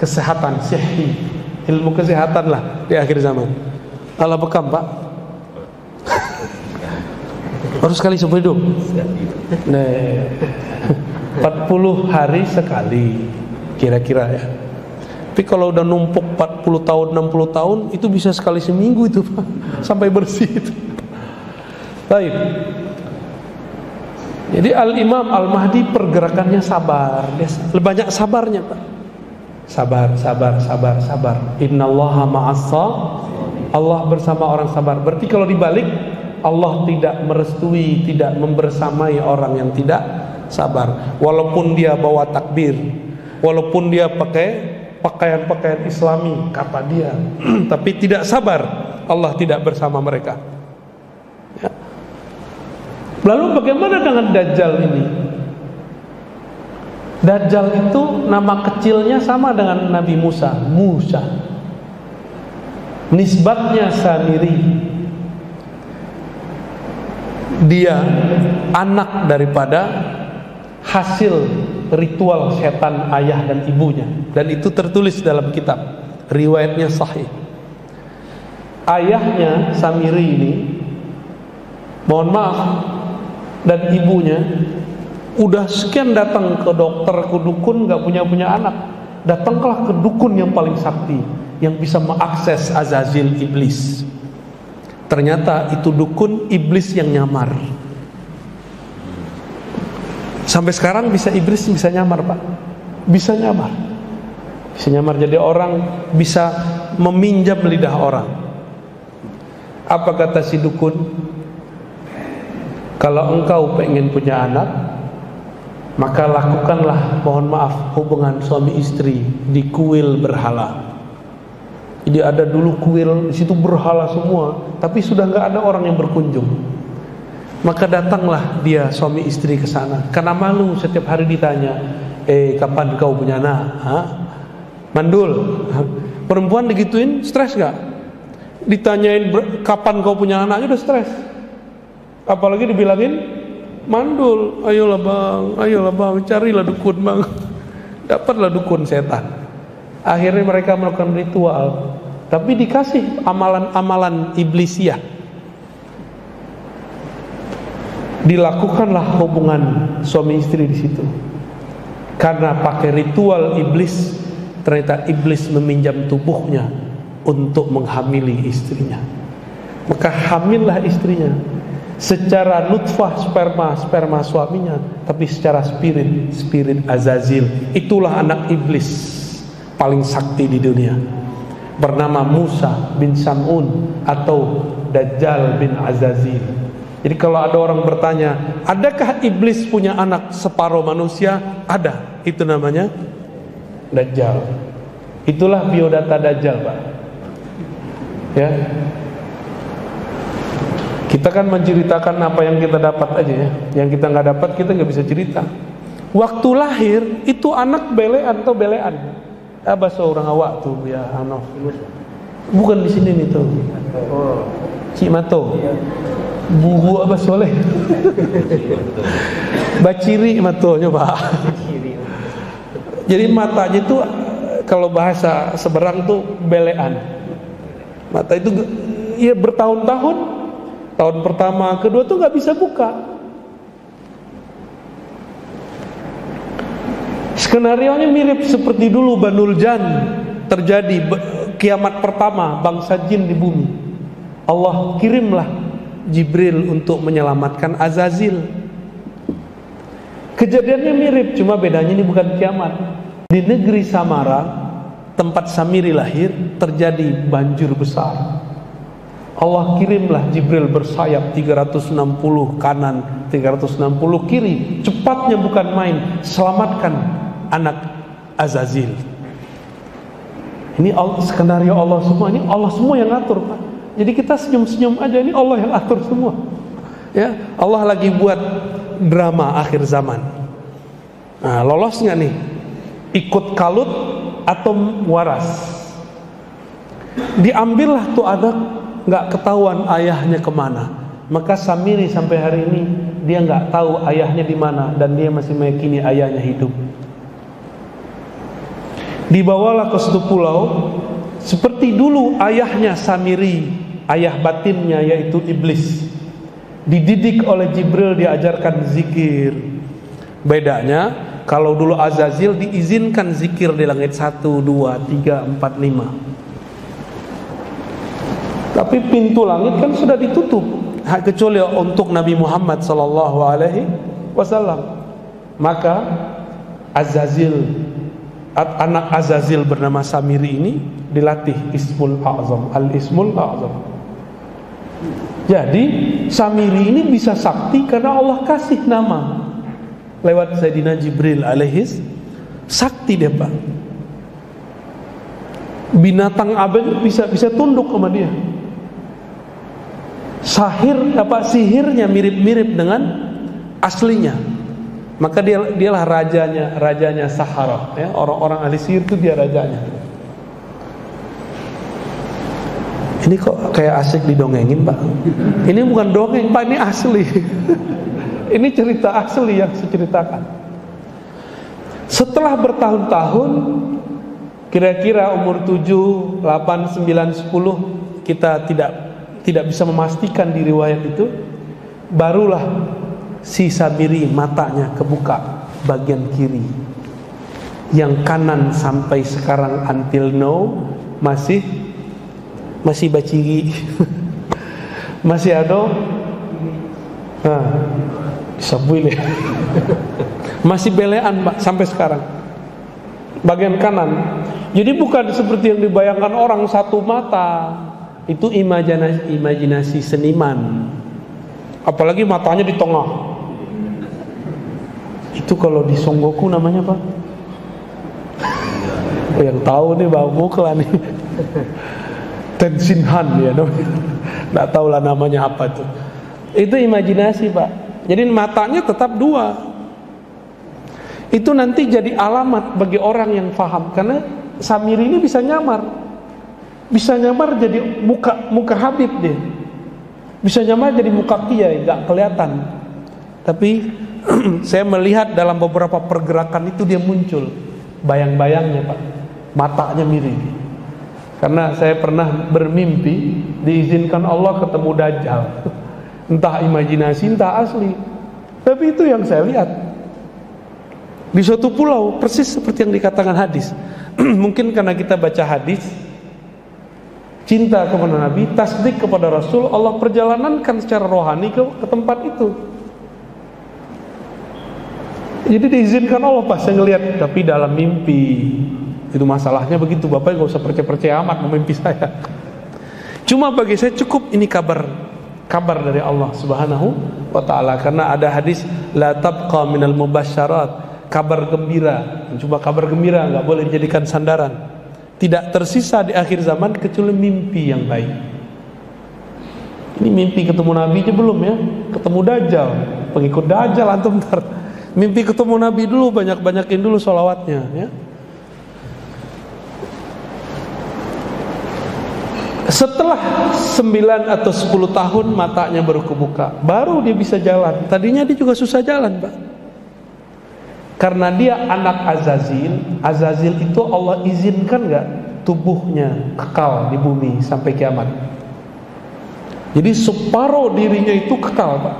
kesehatan, sihhi, ilmu kesehatan lah di akhir zaman. Kalau bekam Pak, harus sekali seumur hidup. Nah, 40 hari sekali kira-kira ya. Tapi kalau udah numpuk 40 tahun, 60 tahun, itu bisa sekali seminggu itu Pak, sampai bersih itu. Baik. Jadi Al-Imam Al-Mahdi pergerakannya sabar, dia banyak sabarnya Pak. Sabar. Innallaha ma'as-sabirin. Allah bersama orang sabar. Berarti kalau dibalik, Allah tidak merestui, tidak membersamai orang yang tidak sabar. Walaupun dia bawa takbir, walaupun dia pakai pakaian-pakaian Islami, kata dia, tapi tidak sabar, Allah tidak bersama mereka. Ya. Lalu bagaimana dengan Dajjal ini? Dajjal itu nama kecilnya sama dengan Nabi Musa. Nisbatnya Samiri. Dia anak daripada hasil ritual setan ayah dan ibunya, dan itu tertulis dalam kitab, riwayatnya sahih. Ayahnya Samiri ini, mohon maaf, dan ibunya udah sekian datang ke dokter, ke dukun, gak punya anak. Datanglah ke dukun yang paling sakti, yang bisa mengakses Azazil iblis. Ternyata itu dukun iblis yang nyamar. Sampai sekarang iblis bisa nyamar Pak, bisa nyamar jadi orang, bisa meminjam lidah orang. Apa kata si dukun? Kalau engkau pengen punya anak, maka lakukanlah, mohon maaf, hubungan suami istri di kuil berhala. Jadi ada dulu kuil, di situ berhala semua, tapi sudah nggak ada orang yang berkunjung. Maka datanglah dia suami istri ke sana, karena malu setiap hari ditanya, kapan kau punya anak? Mandul. Perempuan digituin stres gak? Ditanyain kapan kau punya anak udah stres. Apalagi dibilangin mandul. Ayolah bang, carilah dukun bang. Dapatlah dukun setan. Akhirnya mereka melakukan ritual. tapi dikasih amalan-amalan iblisiah. Dilakukanlah hubungan suami istri di situ. Karena pakai ritual iblis, ternyata iblis meminjam tubuhnya untuk menghamili istrinya. Maka hamillah istrinya secara nutfah sperma suaminya, tapi secara spirit Azazil. Itulah anak iblis paling sakti di dunia, bernama Musa bin Sam'un atau Dajjal bin Azazil. Jadi kalau ada orang bertanya, adakah iblis punya anak separuh manusia? Ada, itu namanya Dajjal. Itulah biodata Dajjal, Pak. Ya, kita kan menceritakan apa yang kita dapat aja ya. Yang kita nggak dapat kita nggak bisa cerita. Waktu lahir itu anak belean atau belean. Bahasa orang awak tuh ya, Anof. Bukan di sini nih tuh. Oh, Cimato. Bubu apa soleh? Baciri matonya, Pak. Jadi matanya itu kalau bahasa seberang tuh belean. Mata itu ya bertahun-tahun. Tahun pertama, kedua tuh nggak bisa buka. Skenarionya mirip seperti dulu Banul Jan terjadi kiamat pertama bangsa jin di bumi. Allah kirimlah Jibril untuk menyelamatkan Azazil. Kejadiannya mirip, cuma bedanya ini bukan kiamat. Di negeri Samara, tempat Samiri lahir, terjadi banjir besar. Allah kirimlah Jibril bersayap 360 kanan, 360 kiri. Cepatnya bukan main, selamatkan anak Azazil. Ini skenario Allah semua, ini Allah semua yang ngatur, Pak. Jadi kita senyum-senyum aja, ini Allah yang atur semua. Ya, Allah lagi buat drama akhir zaman. Nah, lolos nggak nih? Ikut kalut atau waras? Diambillah tuh anak, nggak ketahuan ayahnya kemana. Maka Samiri sampai hari ini dia nggak tahu ayahnya di mana dan dia masih meyakini ayahnya hidup. Dibawalah ke suatu pulau. Seperti dulu ayahnya Samiri, ayah batinnya yaitu iblis, dididik oleh Jibril, diajarkan zikir. Bedanya kalau dulu Azazil diizinkan zikir di langit 1, 2, 3, 4, 5. Tapi pintu langit kan sudah ditutup, kecuali untuk Nabi Muhammad SAW. Maka Azazil, anak Azazil bernama Samiri ini dilatih Ismul A'zam, Al-Ismul A'zam. Jadi Samiri ini bisa sakti karena Allah kasih nama lewat Sayyidina Jibril alaihis. Sakti dia, Pak. Binatang abadi bisa tunduk sama dia. Sihirnya mirip-mirip dengan aslinya. Maka dialah rajanya Sahara, ya. Orang-orang ahli sihir itu dia rajanya. Ini kok kayak asik didongengin, Pak. Ini bukan dongeng, Pak, ini asli. Ini cerita asli yang saya ceritakan. Setelah bertahun-tahun, kira-kira umur 7, 8, 9, 10, kita tidak bisa memastikan di riwayat itu, barulah si Samiri matanya kebuka bagian kiri. Yang kanan sampai sekarang until now masih baciri. Masih ada sabuile. Masih belean, Pak, sampai sekarang. Bagian kanan. Jadi bukan seperti yang dibayangkan orang satu mata. Itu imajinasi seniman. Apalagi matanya di tengah. Itu kalau di Songgoku namanya apa? Yang tahu nih Bang Mukla nih. Tenshinhan ya, nggak tahu lah namanya apa tuh. Itu imajinasi, Pak. Jadi matanya tetap dua. Itu nanti jadi alamat bagi orang yang paham, karena Samiri ini bisa nyamar jadi muka Habib dia, bisa nyamar jadi muka kiai, nggak kelihatan. Tapi saya melihat dalam beberapa pergerakan itu dia muncul bayang-bayangnya, Pak. Matanya mirip. Karena saya pernah bermimpi diizinkan Allah ketemu Dajjal. Entah imajinasi, entah asli. Tapi itu yang saya lihat. Di suatu pulau, persis seperti yang dikatakan hadis. Mungkin karena kita baca hadis, cinta kepada Nabi, tasdik kepada Rasul, Allah perjalanankan secara rohani ke tempat itu. Jadi diizinkan Allah pas saya ngelihat, tapi dalam mimpi. Itu masalahnya begitu, Bapak nggak usah percaya amat memimpi saya. Cuma bagi saya cukup ini kabar dari Allah Subhanahu wa taala, karena ada hadis la tabqa minal mubasyarat, kabar gembira. Cuma kabar gembira, nggak boleh dijadikan sandaran. Tidak tersisa di akhir zaman kecuali mimpi yang baik. Ini mimpi ketemu Nabi aja belum ya, ketemu Dajjal, pengikut Dajjal antum ntar. Mimpi ketemu Nabi dulu, banyak-banyakin dulu sholawatnya ya. Setelah 9 atau 10 tahun matanya baru kebuka, baru dia bisa jalan. Tadinya dia juga susah jalan, Pak. Karena dia anak Azazil. Azazil itu Allah izinkan gak tubuhnya kekal di bumi sampai kiamat. Jadi separuh dirinya itu kekal, Pak.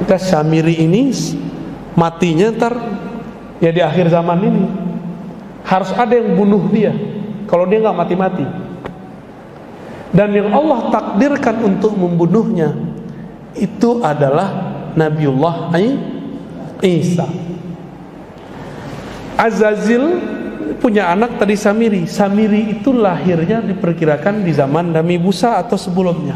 Kita Syamiri ini matinya ntar ya di akhir zaman ini. Harus ada yang bunuh dia kalau dia gak mati-mati. Dan yang Allah takdirkan untuk membunuhnya itu adalah Nabiullah Isa. Azazil punya anak tadi Samiri. Samiri itu lahirnya diperkirakan di zaman Nabi Musa atau sebelumnya.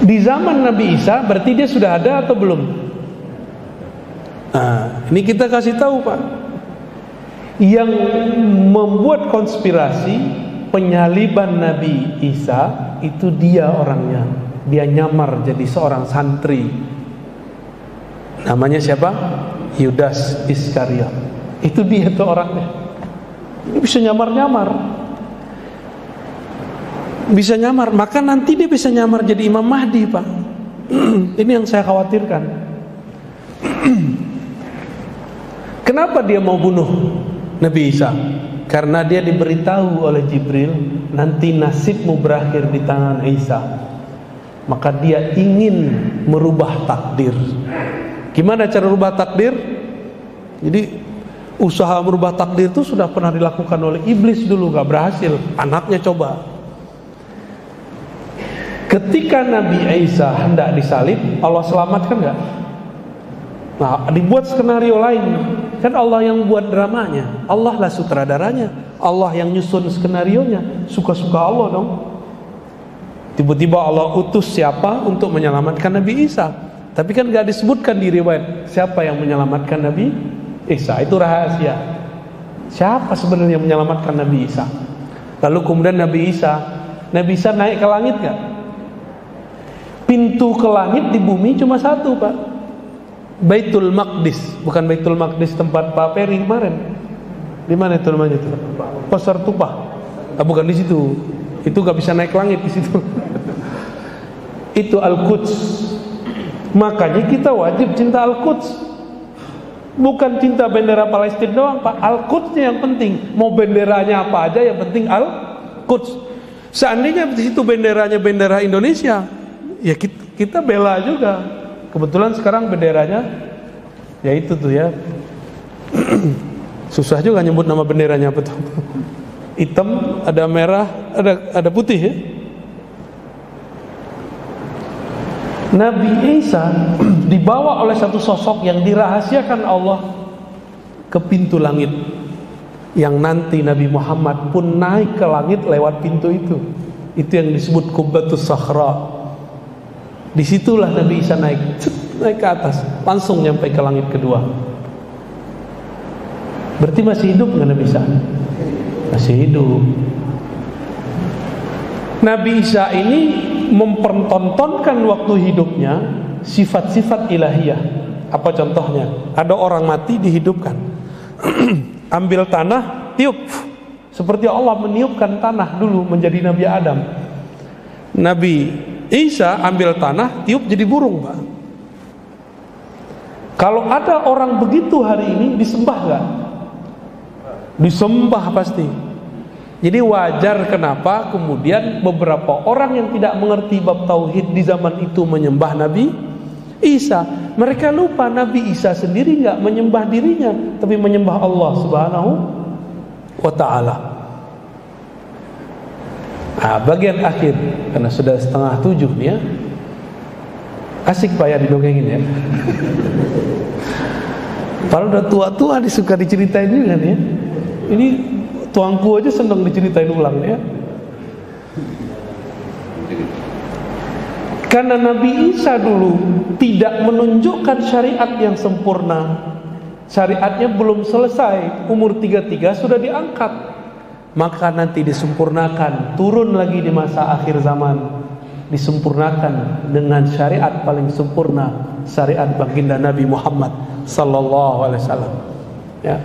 Di zaman Nabi Isa berarti dia sudah ada atau belum? Nah, ini kita kasih tahu, Pak. Yang membuat konspirasi penyaliban Nabi Isa itu dia orangnya. Dia nyamar jadi seorang santri. Namanya siapa? Yudas Iskariot. Itu dia tuh orangnya. Dia bisa nyamar-nyamar. Bisa nyamar, maka nanti dia bisa nyamar jadi Imam Mahdi, Pak. Ini yang saya khawatirkan. Kenapa dia mau bunuh Nabi Isa? Karena dia diberitahu oleh Jibril, nanti nasibmu berakhir di tangan Isa. Maka dia ingin merubah takdir. Gimana cara merubah takdir? Jadi usaha merubah takdir itu sudah pernah dilakukan oleh iblis dulu, gak berhasil. Anaknya coba. Ketika Nabi Isa hendak disalib, Allah selamatkan gak? Nah, dibuat skenario lain. Kan Allah yang buat dramanya, Allah lah sutradaranya, Allah yang nyusun skenarionya. Suka-suka Allah dong. Tiba-tiba Allah utus siapa untuk menyelamatkan Nabi Isa. Tapi kan gak disebutkan di riwayat siapa yang menyelamatkan Nabi Isa. Itu rahasia. Siapa sebenarnya yang menyelamatkan Nabi Isa? Lalu kemudian Nabi Isa naik ke langit gak? Pintu ke langit di bumi cuma satu, Pak. Baitul Maqdis. Bukan Baitul Maqdis tempat Pak Peri kemarin. Di mana itu namanya itu? Pasar Tupah. Ah, bukan di situ. Itu gak bisa naik langit di situ. Itu Al-Quds. Makanya kita wajib cinta Al-Quds. Bukan cinta bendera Palestina doang, Pak. Al-Qudsnya yang penting. Mau benderanya apa aja, yang penting Al-Quds. Seandainya di situ benderanya bendera Indonesia, ya kita bela juga. Kebetulan sekarang benderanya ya itu tuh ya. Susah juga nyebut nama benderanya apa tuh. Hitam, ada merah, ada putih ya. Nabi Isa dibawa oleh satu sosok yang dirahasiakan Allah ke pintu langit, yang nanti Nabi Muhammad pun naik ke langit lewat pintu itu. Itu yang disebut Qubbatus Sakhra. Disitulah Nabi Isa naik ke atas, langsung nyampe ke langit kedua. Berarti masih hidup nggak Nabi Isa? Masih hidup. Nabi Isa ini mempertontonkan waktu hidupnya sifat-sifat ilahiyah. Apa contohnya? Ada orang mati dihidupkan. Ambil tanah, tiup. Seperti Allah meniupkan tanah dulu menjadi Nabi Adam. Nabi Isa ambil tanah, tiup jadi burung, Pak. Kalau ada orang begitu hari ini, disembah gak? disembah pasti. Jadi wajar kenapa kemudian beberapa orang yang tidak mengerti bab tauhid di zaman itu menyembah Nabi Isa. Mereka lupa Nabi Isa sendiri nggak menyembah dirinya, tapi menyembah Allah Subhanahu wa ta'ala. Nah, bagian akhir, karena sudah 6:30 nih ya. Asik Pak ya didongengin ya. Padahal udah tua-tua disuka diceritain juga nih ya. Ini tuangku aja senang diceritain ulang ya. Karena Nabi Isa dulu tidak menunjukkan syariat yang sempurna. Syariatnya belum selesai, umur 33 sudah diangkat. Maka nanti disempurnakan, turun lagi di masa akhir zaman, disempurnakan dengan syariat paling sempurna, syariat baginda Nabi Muhammad sallallahu alaihi wasallam. Ya.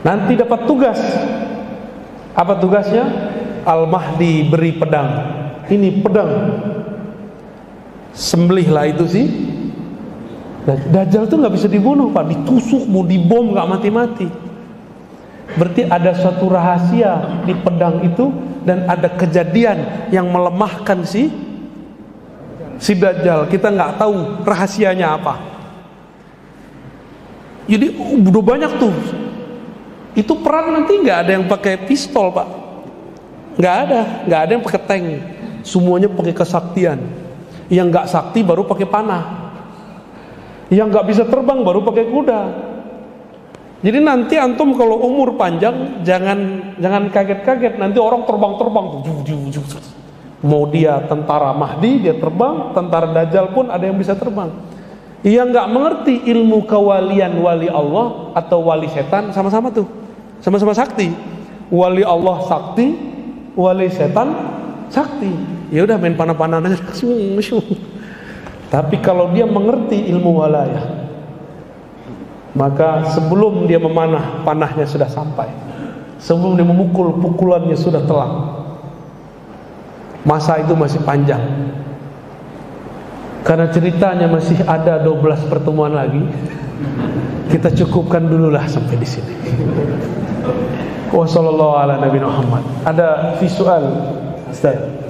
Nanti dapat tugas. Apa tugasnya? Al-Mahdi beri pedang. Ini pedang. Sembelihlah itu sih. Dajjal tuh nggak bisa dibunuh Pak, ditusuk mau dibom nggak mati-mati. Berarti ada suatu rahasia di pedang itu dan ada kejadian yang melemahkan si Dajjal. Kita nggak tahu rahasianya apa. Jadi udah banyak tuh. Itu perang nanti nggak ada yang pakai pistol Pak, nggak ada yang pakai tank. Semuanya pakai kesaktian. Yang nggak sakti baru pakai panah. Yang nggak bisa terbang baru pakai kuda. Jadi nanti antum kalau umur panjang jangan kaget-kaget. Nanti orang terbang-terbang. Mau dia tentara Mahdi dia terbang, tentara Dajjal pun ada yang bisa terbang. Yang nggak mengerti ilmu kewalian wali Allah atau wali setan sama-sama tuh, sama-sama sakti. Wali Allah sakti, wali setan sakti. Ya udah main panah-panahan aja. Tapi kalau dia mengerti ilmu walayah, maka sebelum dia memanah, panahnya sudah sampai. Sebelum dia memukul, pukulannya sudah telak. Masa itu masih panjang. Karena ceritanya masih ada 12 pertemuan lagi. Kita cukupkan dululah sampai di sini. Wassallallahu ala nabiyina Muhammad. Ada visual Ustaz.